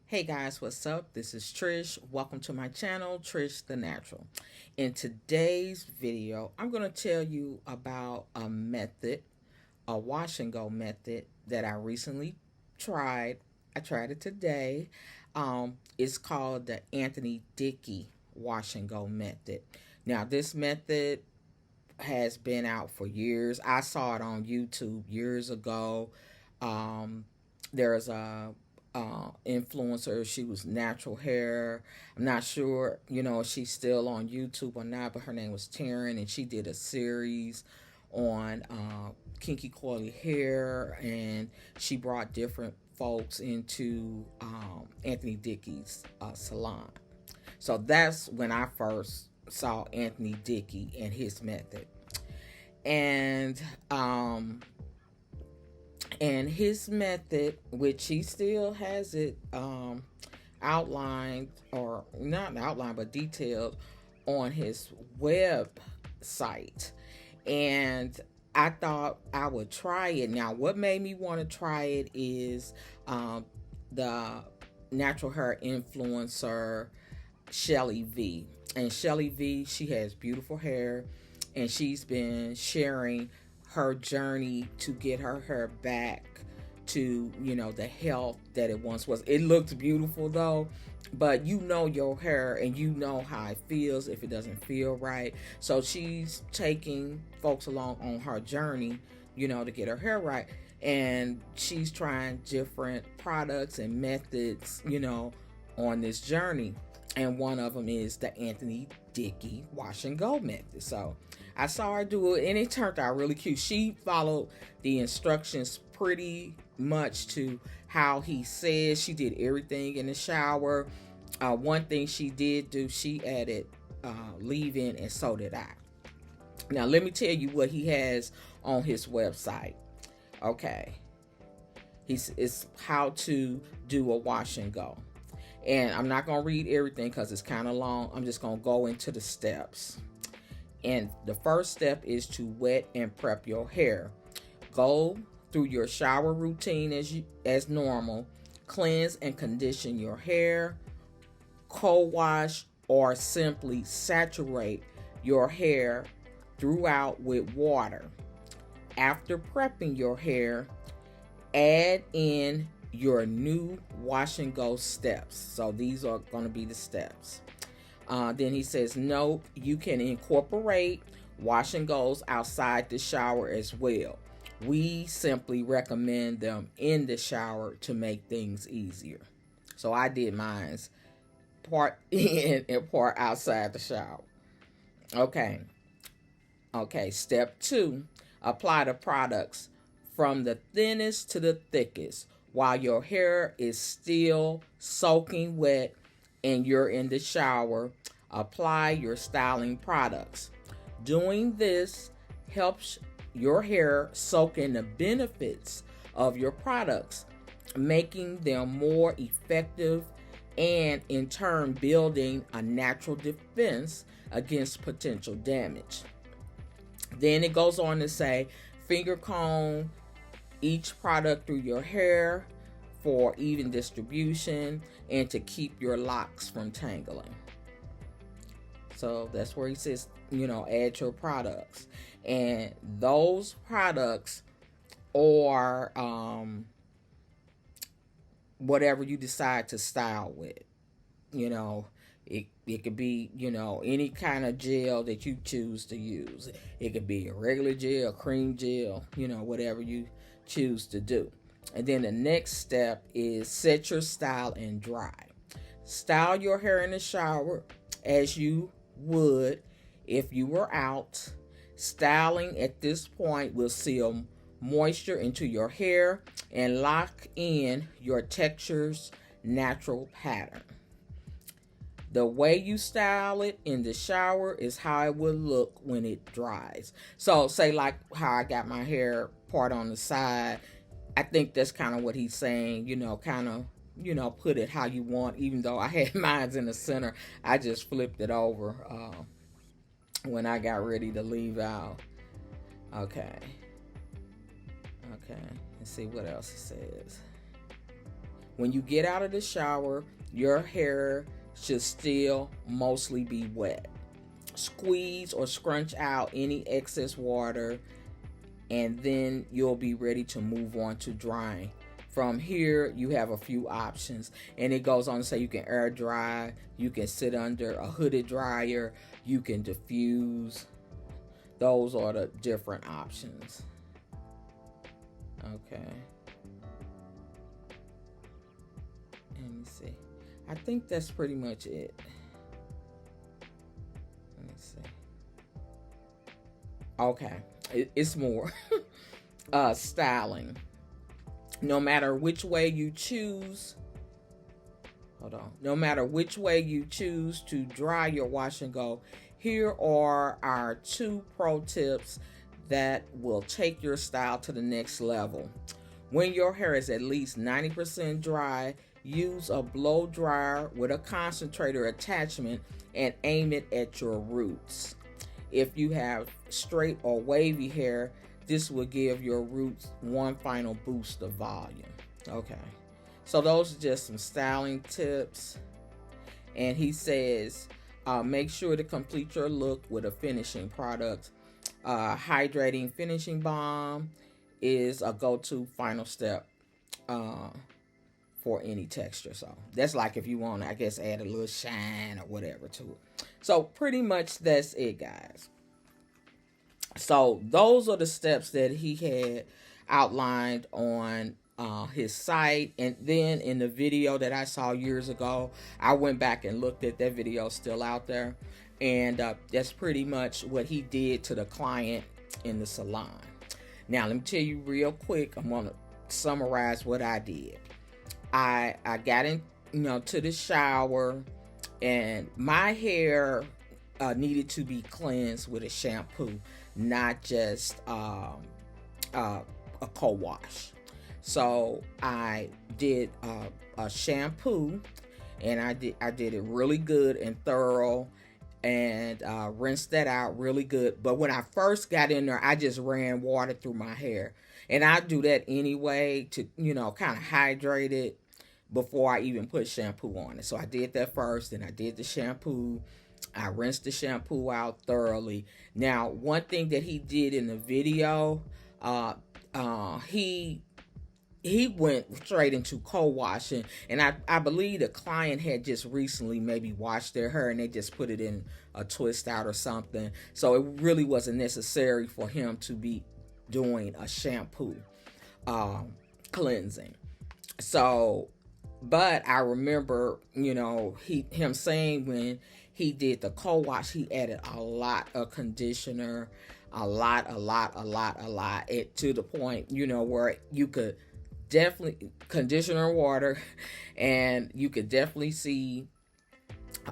Hey guys, what's up? This is Trish. Welcome to my channel, Trish the Natural. In today's video, I'm going to tell you about a method, a wash and go method that I recently tried. I tried it today. It's called the Dickey wash and go method. Now, this method has been out for years. I saw it on YouTube years ago. There's a influencer. She was natural hair. I'm not sure, if she's still on YouTube or not, but her name was Taryn, and she did a series on kinky coily hair, and she brought different folks into Anthony Dickey's salon. So that's when I first saw Anthony Dickey and his method. And his method, which he still has it outlined, or not outlined but detailed on his website, and I thought I would try it. Now, what made me want to try it is the natural hair influencer Shelly V. And Shelly V, she has beautiful hair, and she's been sharing her journey to get her hair back to, the health that it once was. It looks beautiful though, but your hair, and how it feels if it doesn't feel right. So she's taking folks along on her journey, to get her hair right. And she's trying different products and methods, on this journey. And one of them is the Anthony Dickey wash and go method. So I saw her do it, and it turned out really cute. She followed the instructions pretty much to how he says. She did everything in the shower. One thing she did do, she added leave-in, and so did I. Now, let me tell you what he has on his website. Okay. It's how to do a wash and go. And I'm not going to read everything because it's kind of long. I'm just going to go into the steps. And the first step is to wet and prep your hair. Go through your shower routine as normal. Cleanse and condition your hair. Co-wash or simply saturate your hair throughout with water. After prepping your hair, add in your new wash and go steps. So these are going to be the steps. Then he says, note, you can incorporate wash and goes outside the shower as well. We simply recommend them in the shower to make things easier. So I did mine's part in and part outside the shower. Okay, step 2, apply the products from the thinnest to the thickest while your hair is still soaking wet and you're in the shower. Apply your styling products. Doing this helps your hair soak in the benefits of your products, making them more effective and in turn building a natural defense against potential damage. Then it goes on to say, finger comb each product through your hair for even distribution and to keep your locks from tangling. So that's where he says, add your products. And those products are whatever you decide to style with. It could be, any kind of gel that you choose to use. It could be a regular gel, cream gel, whatever you choose to do. And then the next step is set your style and dry. Style your hair in the shower as you would if you were out. Styling at this point will seal moisture into your hair and lock in your texture's natural pattern. The way you style it in the shower is how it will look when it dries. So say like how I got my hair part on the side. I think that's kind of what he's saying, put it how you want. Even though I had mine in the center, I just flipped it over when I got ready to leave out. Okay, let's see what else it says. when you get out of the shower, your hair should still mostly be wet. Squeeze or scrunch out any excess water, and then you'll be ready to move on to drying. From here, you have a few options, and it goes on to say you can air dry, you can sit under a hooded dryer, you can diffuse. Those are the different options. Okay. Let me see. I think that's pretty much it. Let me see. Okay. It's more. Styling. No matter which way you choose, no matter which way you choose to dry your wash and go, here are our 2 pro tips that will take your style to the next level. When your hair is at least 90% dry, use a blow dryer with a concentrator attachment and aim it at your roots. If you have straight or wavy hair, this will give your roots one final boost of volume. Okay, so those are just some styling tips. And he says, make sure to complete your look with a finishing product. Hydrating finishing balm is a go-to final step for any texture. So that's like if you want to, I guess, add a little shine or whatever to it. So pretty much that's it, guys. So those are the steps that he had outlined on his site. And then in the video that I saw years ago, I went back and looked at that video, still out there. And that's pretty much what he did to the client in the salon. Now, let me tell you real quick. I'm going to summarize what I did. I got in, to the shower, and my hair needed to be cleansed with a shampoo, not just a co-wash. So I did a shampoo, and I did it really good and thorough, and rinsed that out really good. But when I first got in there, I just ran water through my hair, and I do that anyway to kind of hydrate it before I even put shampoo on it. So I did that first, and I did the shampoo. I rinsed the shampoo out thoroughly. Now, one thing that he did in the video, he went straight into co-washing, and I believe the client had just recently maybe washed their hair and they just put it in a twist out or something. So it really wasn't necessary for him to be doing a shampoo cleansing. So, but I remember, him saying when he did the co-wash, he added a lot of conditioner, a lot, it, to the point, where you could definitely conditioner water, and you could definitely see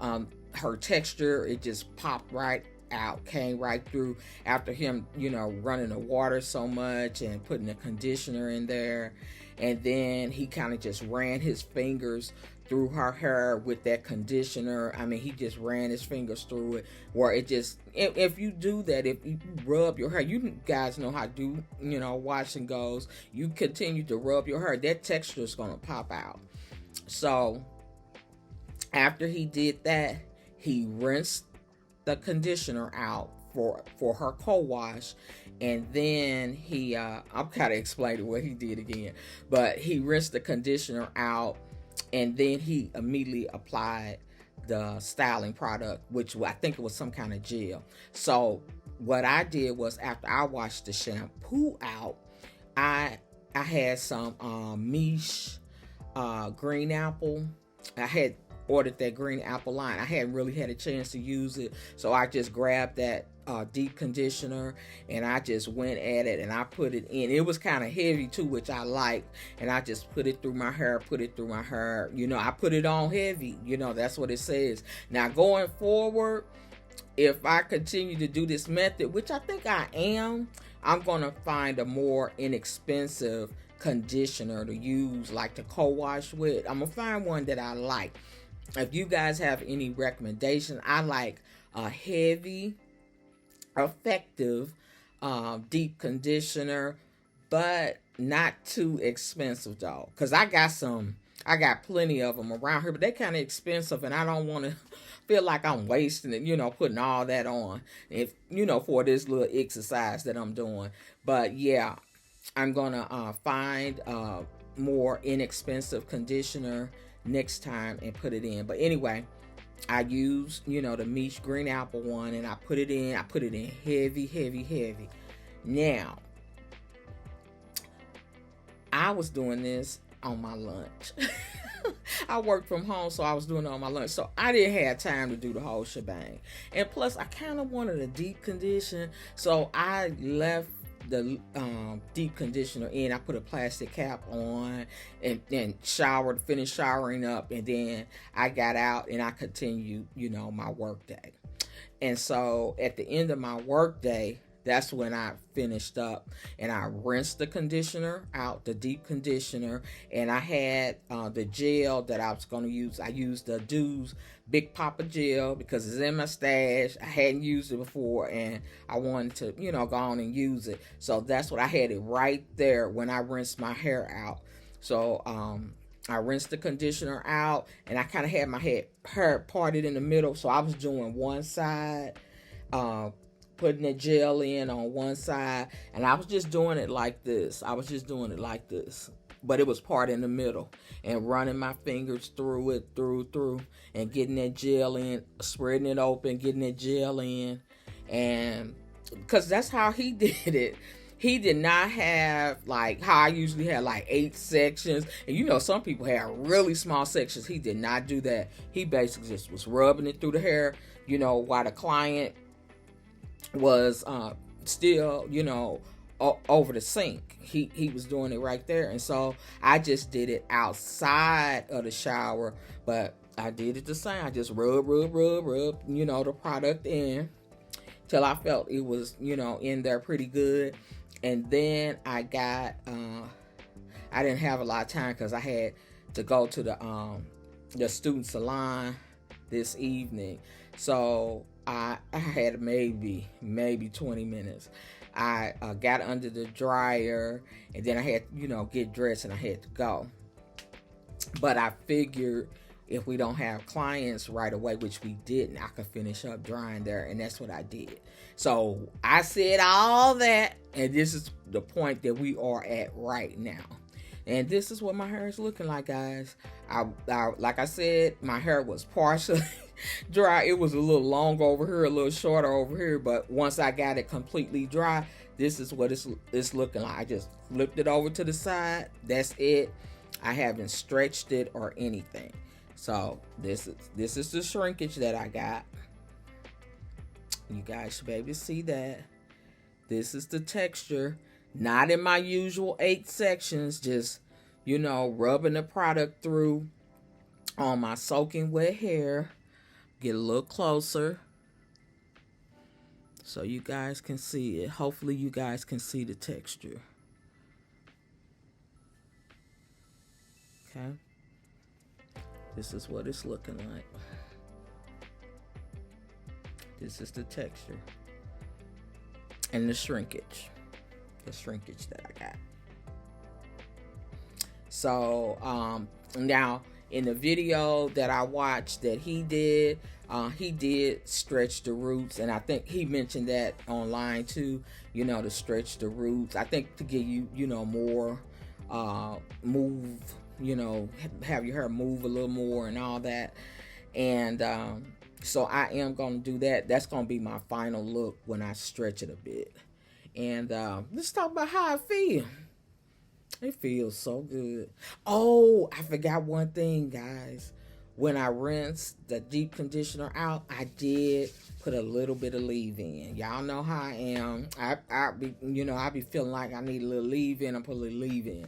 her texture. It just popped right out, came right through after him, running the water so much and putting the conditioner in there. And then he kind of just ran his fingers through her hair with that conditioner. I mean, he just ran his fingers through it, where it just, if you do that, if you rub your hair, you guys know how to do, wash and goes. You continue to rub your hair, that texture is going to pop out. So after he did that, he rinsed the conditioner out for her co-wash, and then he I'm kind of explaining what he did again, but he rinsed the conditioner out, and then he immediately applied the styling product, which I think it was some kind of gel. So what I did was, after I washed the shampoo out, I had some Miche green apple. I had ordered that green apple line. I hadn't really had a chance to use it, so I just grabbed that deep conditioner, and I just went at it, and I put it in. It was kind of heavy too, which I liked, and I just put it through my hair, I put it on heavy, that's what it says. Now, going forward, if I continue to do this method, which I think I am, I'm going to find a more inexpensive conditioner to use, like to co-wash with. I'm going to find one that I like. If you guys have any recommendations, I like a heavy, effective, deep conditioner, but not too expensive though. Cause I got some I got plenty of them around here, but they kind of expensive, and I don't want to feel like I'm wasting it, putting all that on, if for this little exercise that I'm doing. But yeah, I'm gonna find more inexpensive conditioner next time and put it in. But anyway, I use the Miche green apple one, and I put it in. I put it in heavy, heavy, heavy. Now, I was doing this on my lunch. I worked from home, so I was doing it on my lunch. So I didn't have time to do the whole shebang. And plus, I kind of wanted a deep condition, so I left the deep conditioner in. I put a plastic cap on and then finished showering up, and then I got out and I continued, my work day. And so at the end of my work day, that's when I finished up, and I rinsed the conditioner out, the deep conditioner, and I had the gel that I was going to use. I used the Doux Big Papa gel because it's in my stash. I hadn't used it before, and I wanted to, go on and use it. So that's what I had it right there when I rinsed my hair out. So I rinsed the conditioner out, and I kind of had my hair parted in the middle. So I was doing one side, putting the gel in on one side, and I was just doing it like this. But it was part in the middle, and running my fingers through it, through, and getting that gel in, spreading it open, getting that gel in, and because that's how he did it. He did not have like how I usually have like 8 sections, and some people have really small sections. He did not do that. He basically just was rubbing it through the hair, while the client was still, over the sink. He was doing it right there. And so I just did it outside of the shower, but I did it the same. I just rub, the product in till I felt it was, in there pretty good. And then I got, I didn't have a lot of time because I had to go to the student salon this evening. So I had maybe 20 minutes. I got under the dryer, and then I had, get dressed, and I had to go. But I figured if we don't have clients right away, which we didn't, I could finish up drying there, and that's what I did. So I said all that, and this is the point that we are at right now. And this is what my hair is looking like, guys. I like I said, my hair was partially dry. It was a little long over here, a little shorter over here. But once I got it completely dry, this is what it's looking like. I just flipped it over to the side. That's it. I haven't stretched it or anything. So this is the shrinkage that I got. You guys should be able to see that. This is the texture. Not in my usual 8 sections, just, rubbing the product through on my soaking wet hair. Get a little closer so you guys can see it. Hopefully you guys can see the texture. Okay. This is what it's looking like. This is the texture. And the shrinkage. The shrinkage that I got. So now in the video that I watched that he did stretch the roots, and I think he mentioned that online too, to stretch the roots. I think to give you, more move, have your hair move a little more and all that. And so I am going to do that. That's going to be my final look when I stretch it a bit. And let's talk about how I feel. It feels so good. Oh, I forgot one thing, guys. When I rinsed the deep conditioner out, I did put a little bit of leave-in. Y'all know how I am. I be feeling like I need a little leave-in. I put a little leave-in.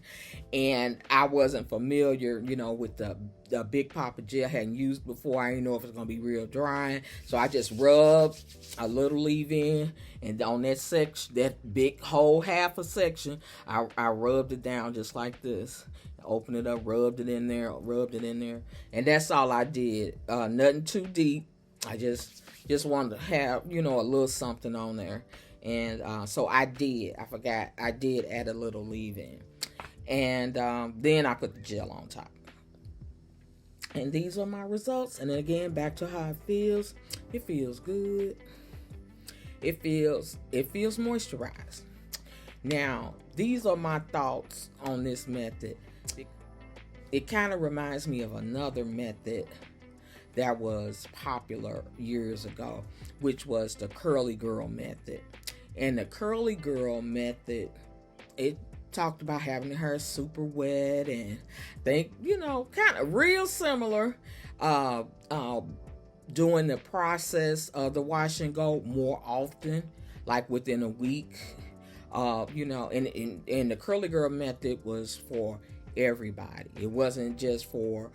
And I wasn't familiar, with the Big Papa gel. I hadn't used before. I didn't know if it's going to be real drying. So I just rubbed a little leave-in. And on that section, that big whole half a section, I rubbed it down just like this. Open it up, rubbed it in there, and that's all I did. Nothing too deep. I just wanted to have, a little something on there. And so I did. I forgot. I did add a little leave-in. And then I put the gel on top. And these are my results. And then again, back to how it feels. It feels good. It feels moisturized. Now, these are my thoughts on this method. It kind of reminds me of another method that was popular years ago, which was the curly girl method. And the curly girl method, it talked about having her super wet and think, kind of real similar, doing the process of the wash and go more often, like within a week. And the curly girl method was for everybody. It wasn't just for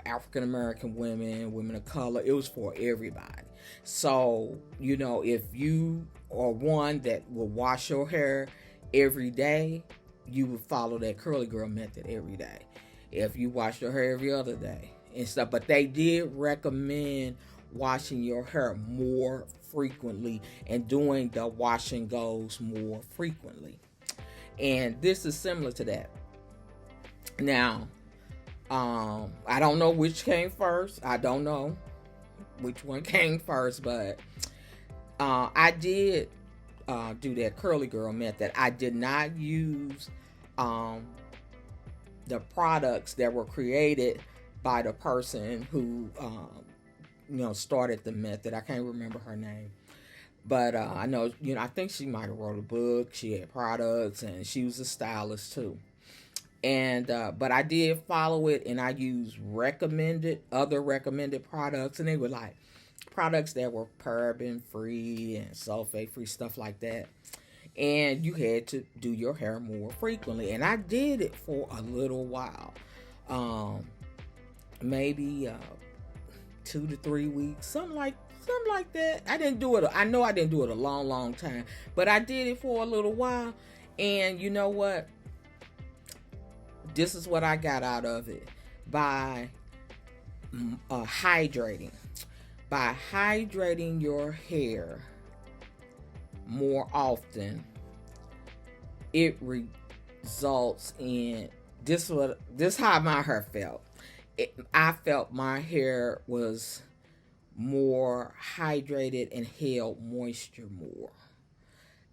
African American women of color. It was for everybody. So, if you are one that will wash your hair every day, you would follow that curly girl method every day. If you wash your hair every other day and stuff, but they did recommend washing your hair more frequently and doing the wash and goes more frequently. And this is similar to that. Now, I don't know which came first. I don't know which one came first, but I did do that curly girl method. I did not use the products that were created by the person who started the method. I can't remember her name, but I know, I think she might have wrote a book. She had products, and she was a stylist too. And but I did follow it, and I used other recommended products, and they were like products that were paraben free and sulfate free, stuff like that. And you had to do your hair more frequently, and I did it for a little while, maybe 2 to 3 weeks, something like that. I didn't do it. I know I didn't do it a long time, but I did it for a little while. And you know what? This is what I got out of it. By hydrating. By hydrating your hair more often, it results in this how my hair felt. I felt my hair was more hydrated and held moisture more.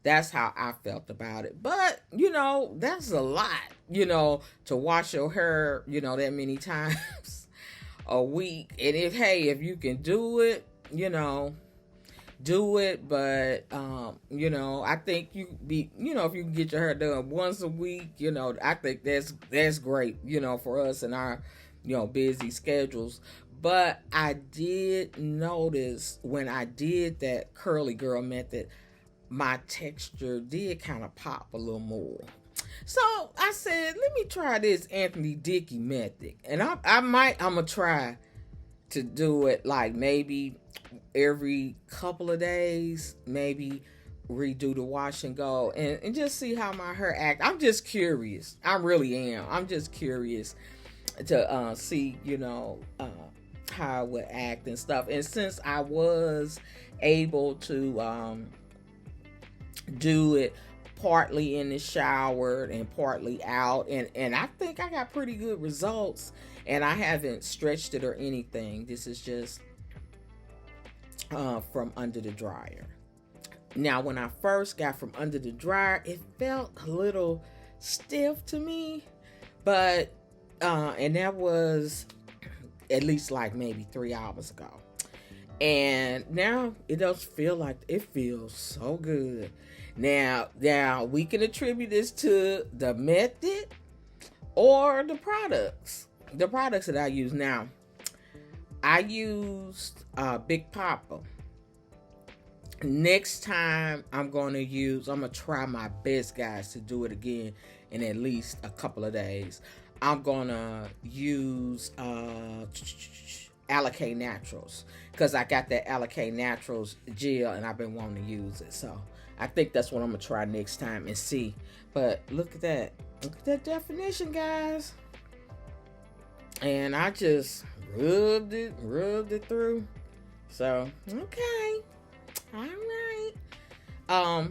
That's how I felt about it. But, that's a lot, to wash your hair, that many times a week. And if you can do it, do it. But, I think if you can get your hair done once a week, I think that's great, for us and our, busy schedules. But I did notice when I did that curly girl method, my texture did kind of pop a little more. So I said, let me try this Anthony Dickey method. And I'm going to try to do it like maybe every couple of days, maybe redo the wash and go and just see how my hair act. I'm just curious. I really am. I'm just curious to see, how it would act and stuff. And since I was able to do it partly in the shower and partly out, and I think I got pretty good results, and I haven't stretched it or anything. This is just from under the dryer. Now, when I first got from under the dryer, it felt a little stiff to me, but and that was at least like maybe 3 hours ago. And now it does feel like it feels so good. Now we can attribute this to the method or the products that I use. Now, I used Big Papa. Next time I'm gonna try my best, guys, to do it again in at least a couple of days. I'm gonna use Allicate Naturals, because I got that Allicate Naturals gel and I've been wanting to use it. So I think that's what I'm gonna try next time and see. But look at that definition, guys. And I just rubbed it through. So okay, all right.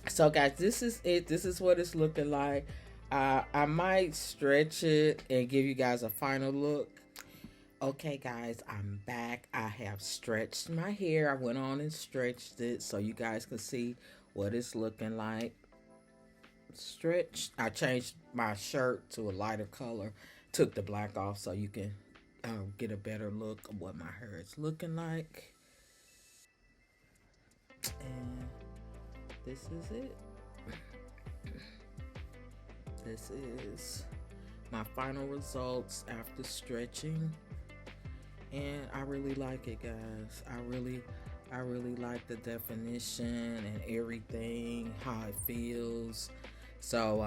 So guys, this is it. This is what it's looking like. I might stretch it and give you guys a final look. Okay, guys, I'm back. I have stretched my hair. I went on and stretched it so you guys can see what it's looking like. Stretched. I changed my shirt to a lighter color. Took the black off so you can get a better look of what my hair is looking like. And this is it. This is my final results after stretching. And I really like it, guys. I really like the definition and everything, how it feels. So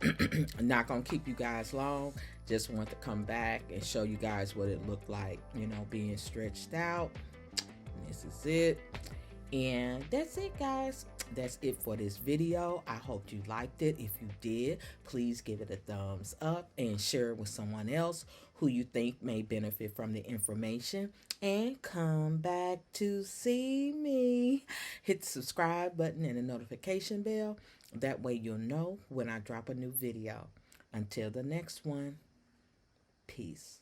I'm not gonna keep you guys long. Just want to come back and show you guys what it looked like, you know, being stretched out. And this is it. And that's it, guys. That's it for this video. I hope you liked it. If you did, please give it a thumbs up and share it with someone else who you think may benefit from the information. And come back to see me. Hit the subscribe button and the notification bell. That way you'll know when I drop a new video. Until the next one, peace.